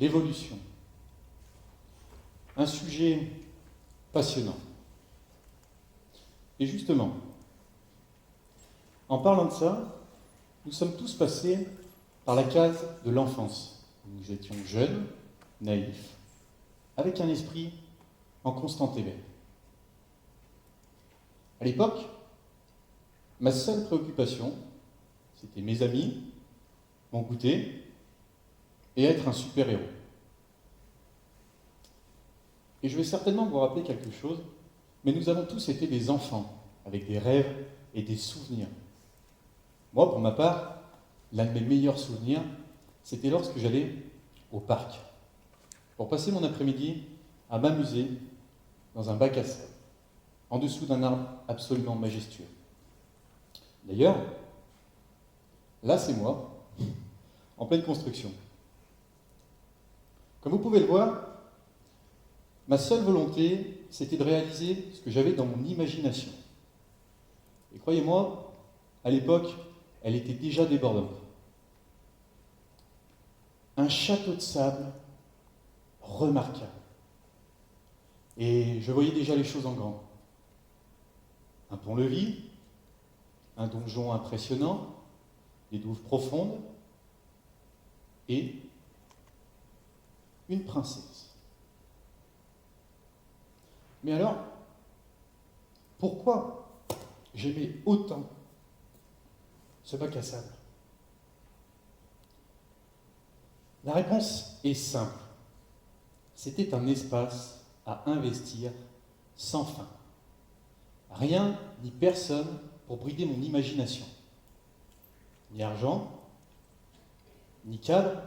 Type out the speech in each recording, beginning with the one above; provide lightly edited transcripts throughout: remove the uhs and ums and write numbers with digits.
l'évolution. Un sujet passionnant. Et justement, en parlant de ça, nous sommes tous passés par la case de l'enfance. Nous étions jeunes, naïfs, avec un esprit en constant éveil. À l'époque, ma seule préoccupation, c'était mes amis, mon goûter et être un super-héros. Et je vais certainement vous rappeler quelque chose, mais nous avons tous été des enfants, avec des rêves et des souvenirs. Moi, pour ma part, l'un de mes meilleurs souvenirs, c'était lorsque j'allais au parc, pour passer mon après-midi à m'amuser dans un bac à sable, en dessous d'un arbre absolument majestueux. D'ailleurs, là c'est moi, en pleine construction. Comme vous pouvez le voir, ma seule volonté, c'était de réaliser ce que j'avais dans mon imagination. Et croyez-moi, à l'époque, elle était déjà débordante. Un château de sable remarquable. Et je voyais déjà les choses en grand. Un pont-levis, un donjon impressionnant, des douves profondes et une princesse. Mais alors, pourquoi j'aimais autant ce bac à sable? La réponse est simple. C'était un espace à investir sans fin. Rien ni personne pour brider mon imagination. Ni argent, ni cadre,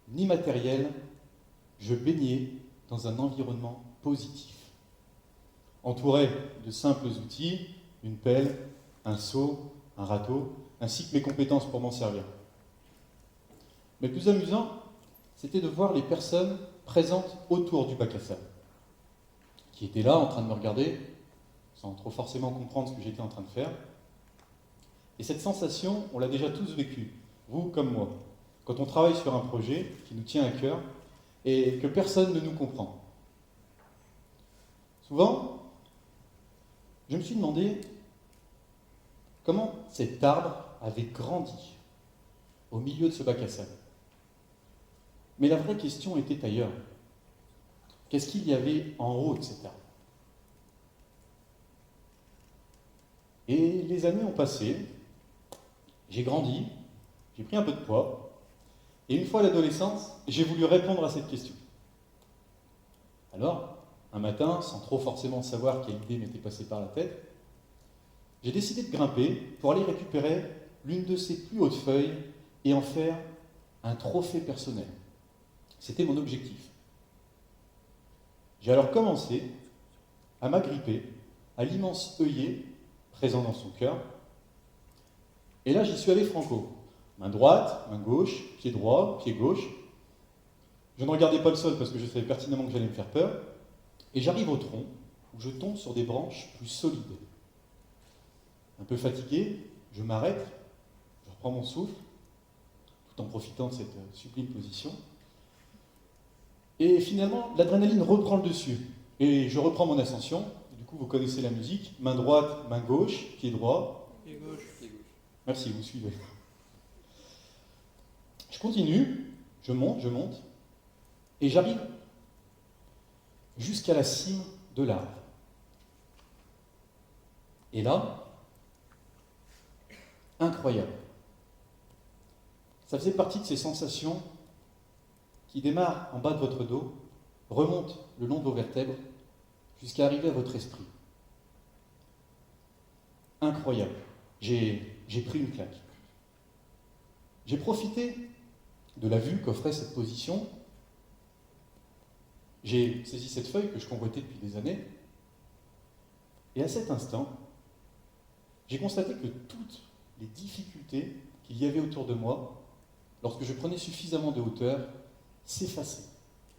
ni matériel, je baignais dans un environnement positif. Entouré de simples outils, une pelle, un seau, un râteau, ainsi que mes compétences pour m'en servir. Mais le plus amusant, c'était de voir les personnes présentes autour du bac à sable, qui étaient là en train de me regarder, sans trop forcément comprendre ce que j'étais en train de faire. Et cette sensation, on l'a déjà tous vécue, vous comme moi, quand on travaille sur un projet qui nous tient à cœur et que personne ne nous comprend. Souvent, je me suis demandé comment cet arbre avait grandi au milieu de ce bac à sable. Mais la vraie question était ailleurs. Qu'est-ce qu'il y avait en haut de cet arbre? Et les années ont passé, j'ai grandi, j'ai pris un peu de poids, et une fois à l'adolescence, j'ai voulu répondre à cette question. Alors, un matin, sans trop forcément savoir quelle idée m'était passée par la tête, j'ai décidé de grimper pour aller récupérer l'une de ses plus hautes feuilles et en faire un trophée personnel. C'était mon objectif. J'ai alors commencé à m'agripper à l'immense œillet présent dans son cœur. Et là, j'y suis allé franco. Main droite, main gauche, pied droit, pied gauche. Je ne regardais pas le sol parce que je savais pertinemment que j'allais me faire peur. Et j'arrive au tronc où je tombe sur des branches plus solides. Un peu fatigué, je m'arrête, je reprends mon souffle, tout en profitant de cette sublime position. Et finalement, l'adrénaline reprend le dessus. Et je reprends mon ascension. Du coup, vous connaissez la musique. Main droite, main gauche, pied droit. Pied gauche, pied gauche. Merci, vous suivez. Je continue, je monte, et j'arrive jusqu'à la cime de l'arbre. Et là, incroyable. Ça faisait partie de ces sensations qui démarrent en bas de votre dos, remontent le long de vos vertèbres, jusqu'à arriver à votre esprit. Incroyable. J'ai pris une claque. J'ai profité de la vue qu'offrait cette position. J'ai saisi cette feuille que je convoitais depuis des années, et à cet instant, j'ai constaté que toutes les difficultés qu'il y avait autour de moi, lorsque je prenais suffisamment de hauteur, s'effaçaient,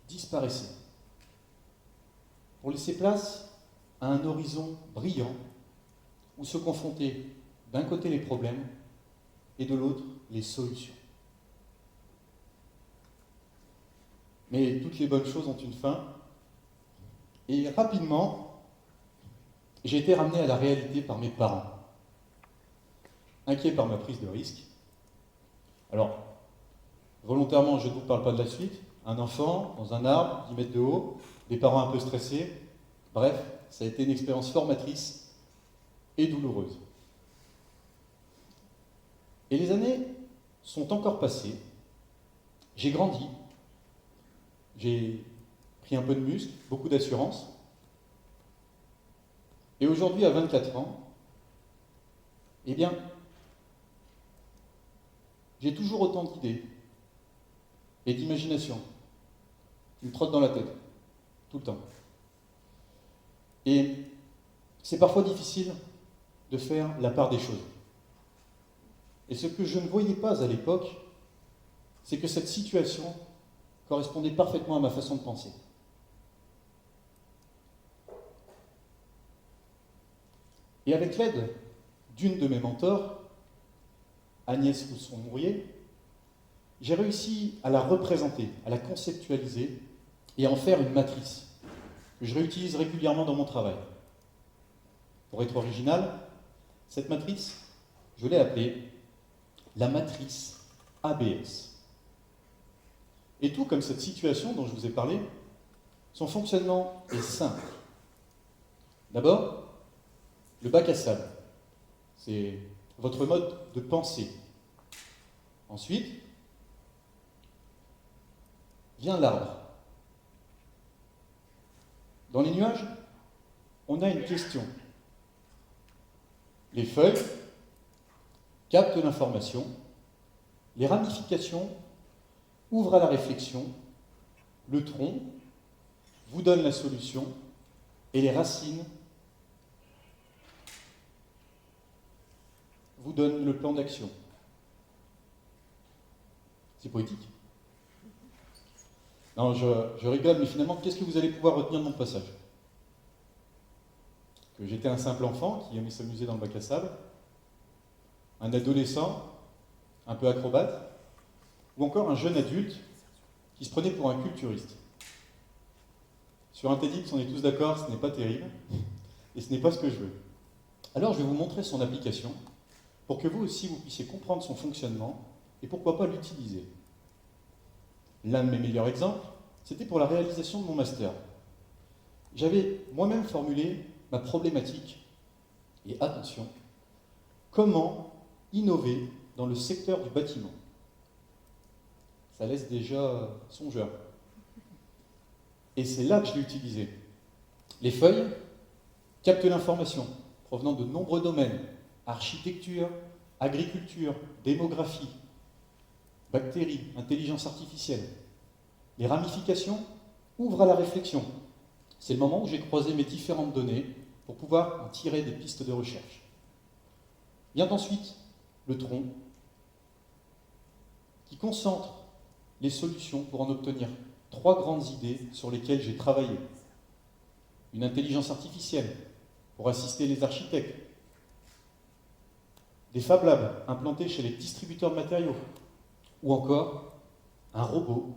disparaissaient, pour laisser place à un horizon brillant où se confrontaient d'un côté les problèmes et de l'autre les solutions. Mais toutes les bonnes choses ont une fin. Et rapidement, j'ai été ramené à la réalité par mes parents, inquiets par ma prise de risque. Alors, volontairement, je ne vous parle pas de la suite. Un enfant dans un arbre, 10 mètres de haut, des parents un peu stressés. Bref, ça a été une expérience formatrice et douloureuse. Et les années sont encore passées. J'ai grandi. J'ai pris un peu de muscle, beaucoup d'assurance. Et aujourd'hui, à 24 ans, eh bien, j'ai toujours autant d'idées et d'imagination qui me trottent dans la tête, tout le temps. Et c'est parfois difficile de faire la part des choses. Et ce que je ne voyais pas à l'époque, c'est que cette situation correspondait parfaitement à ma façon de penser. Et avec l'aide d'une de mes mentors, Agnès Rousson-Mourier, j'ai réussi à la représenter, à la conceptualiser et à en faire une matrice que je réutilise régulièrement dans mon travail. Pour être original, cette matrice, je l'ai appelée la matrice ABS. Et tout comme cette situation dont je vous ai parlé, son fonctionnement est simple. D'abord, le bac à sable, c'est votre mode de pensée. Ensuite, vient l'arbre. Dans les nuages, on a une question. Les feuilles captent l'information, les ramifications ouvrent à la réflexion, le tronc vous donne la solution et les racines vous donnent le plan d'action. C'est poétique. Non, je rigole, mais finalement, qu'est-ce que vous allez pouvoir retenir de mon passage? Que j'étais un simple enfant qui aimait s'amuser dans le bac à sable, un adolescent un peu acrobate, ou encore un jeune adulte qui se prenait pour un culturiste. Sur un TEDx, on est tous d'accord, ce n'est pas terrible, et ce n'est pas ce que je veux. Alors je vais vous montrer son application, pour que vous aussi vous puissiez comprendre son fonctionnement, et pourquoi pas l'utiliser. L'un de mes meilleurs exemples, c'était pour la réalisation de mon master. J'avais moi-même formulé ma problématique, et attention, comment innover dans le secteur du bâtiment. Ça laisse déjà songeur. Et c'est là que je l'ai utilisé. Les feuilles captent l'information provenant de nombreux domaines, architecture, agriculture, démographie, bactéries, intelligence artificielle. Les ramifications ouvrent à la réflexion. C'est le moment où j'ai croisé mes différentes données pour pouvoir en tirer des pistes de recherche. Vient ensuite le tronc, qui concentre les solutions pour en obtenir 3 grandes idées sur lesquelles j'ai travaillé. Une intelligence artificielle pour assister les architectes, des Fab Labs implantés chez les distributeurs de matériaux, ou encore un robot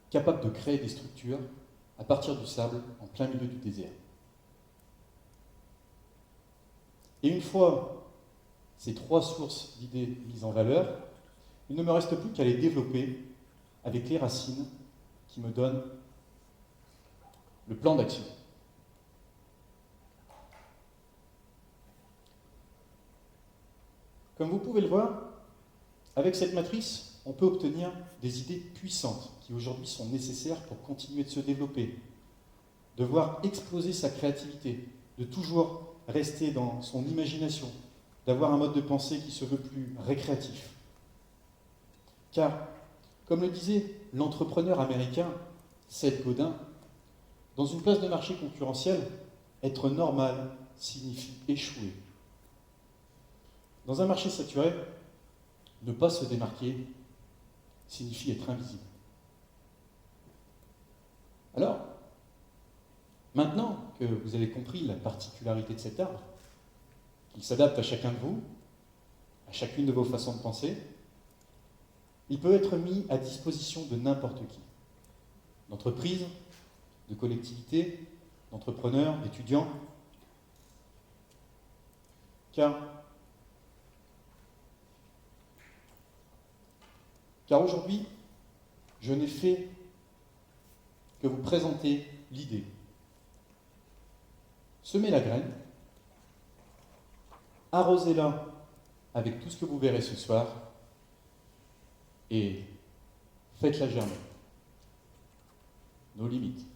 capable de créer des structures à partir du sable en plein milieu du désert. Et une fois ces 3 sources d'idées mises en valeur, il ne me reste plus qu'à les développer avec les racines qui me donnent le plan d'action. Comme vous pouvez le voir, avec cette matrice, on peut obtenir des idées puissantes qui aujourd'hui sont nécessaires pour continuer de se développer, de voir exploser sa créativité, de toujours rester dans son imagination, d'avoir un mode de pensée qui se veut plus récréatif. Car, comme le disait l'entrepreneur américain Seth Godin, dans une place de marché concurrentielle, être normal signifie échouer. Dans un marché saturé, ne pas se démarquer signifie être invisible. Alors, maintenant que vous avez compris la particularité de cet arbre, qu'il s'adapte à chacun de vous, à chacune de vos façons de penser, il peut être mis à disposition de n'importe qui, d'entreprises, de collectivités, d'entrepreneurs, d'étudiants. Car aujourd'hui, je n'ai fait que vous présenter l'idée. Semez la graine, arrosez-la avec tout ce que vous verrez ce soir et faites-la germer. Nos limites.